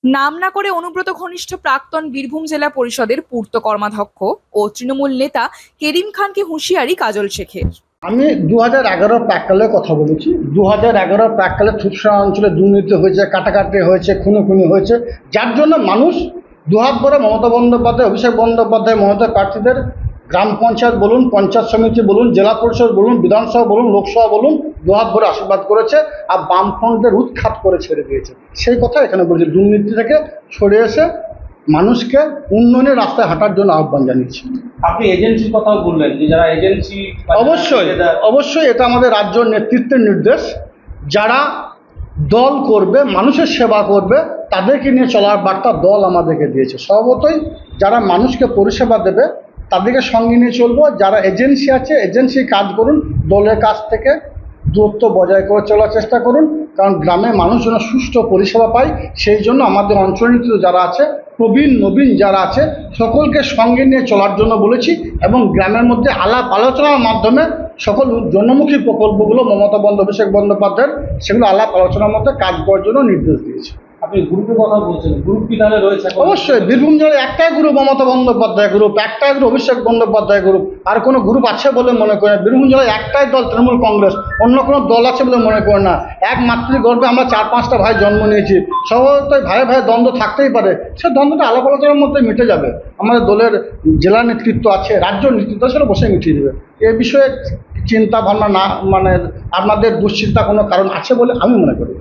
নাম না করে অনুব্রত ঘনিষ্ঠ প্রাক্তন বীরভূম জেলা পরিষদের পূর্ত কর্মাধ্যক্ষ ও তৃণমূল নেতা কেরিম খানকে হুঁশিয়ারি কাজল শেখের। আমি 2011 প্রাককালের কথা বলেছি। 2011 প্রাককালে থুপসা অঞ্চলে দুর্নীতি হয়েছে, কাটাকাটি হয়েছে, খুনোখুনি হয়েছে, যার জন্য মানুষ দুহাত ভরে মমতা বন্দ্যোপাধ্যায়, অভিষেক বন্দ্যোপাধ্যায় মমতা প্রার্থীদের গ্রাম পঞ্চায়েত বলুন, পঞ্চায়েত সমিতি বলুন, জেলা পরিষদ বলুন, বিধানসভা বলুন, লোকসভা বলুন, দুহাত ভরে আশীর্বাদ করেছে আর বামফ্রন্টের উৎখাত করে ছেড়ে দিয়েছে। সেই কথা এখানে বলছি, দুর্নীতি থেকে সরে এসে মানুষকে উন্নয়নের রাস্তায় হাঁটার জন্য আহ্বান জানিয়েছি। আপনি এজেন্সির কথাও বললেন যে যারা এজেন্সি অবশ্যই অবশ্যই এটা আমাদের রাজ্য নেতৃত্বের নির্দেশ। যারা দল করবে, মানুষের সেবা করবে, তাদেরকে নিয়ে চলার বার্তা দল আমাদেরকে দিয়েছে। স্বভাবতই যারা মানুষকে পরিষেবা দেবে তাদেরকে সঙ্গে নিয়ে চলবো। যারা এজেন্সি আছে, এজেন্সি কাজ করুন, দলের কাছ থেকে দূরত্ব বজায় করে চলার চেষ্টা করুন, কারণ গ্রামে মানুষ যেন সুষ্ঠু পরিষেবা পায়। সেই জন্য আমাদের অঞ্চলনীতি যারা আছে, প্রবীণ নবীন যারা আছে, সকলকে সঙ্গে নিয়ে চলার জন্য বলেছি এবং গ্রামের মধ্যে আলাপ আলোচনার মাধ্যমে সকল জনমুখী প্রকল্পগুলো মমতা অভিষেক বন্দ্যোপাধ্যায়ের, সেগুলো আলাপ আলোচনার মধ্যে কাজ করার জন্য নির্দেশ দিয়েছি। আপনি গ্রুপের কথা বলছেন, গ্রুপ কি তাহলে রয়েছে? অবশ্যই বীরভূম জেলায় একটাই গ্রুপ মমতা বন্দ্যোপাধ্যায় গ্রুপ, একটাই গ্রুপ অভিষেক বন্দ্যোপাধ্যায় গ্রুপ। আর কোনো গ্রুপ আছে বলে মনে করি না। বীরভূম জেলায় একটাই দল তৃণমূল কংগ্রেস, অন্য কোনো দল আছে বলে মনে করি না। এক মাতৃগর্ভে আমরা 4-5টা ভাই জন্ম নিয়েছি। স্বভাবতই ভাই ভাই দ্বন্দ্ব থাকতেই পারে, সে দ্বন্দ্বটা আলাপ আলোচনার মধ্যে মিটে যাবে। আমাদের দলের জেলা নেতৃত্ব আছে, রাজ্য নেতৃত্ব সেটা বসে মিটিয়ে দেবে। এ বিষয়ে চিন্তা ভাবনা না, মানে আপনাদের দুশ্চিন্তা কোনো কারণ আছে বলে আমি মনে করি।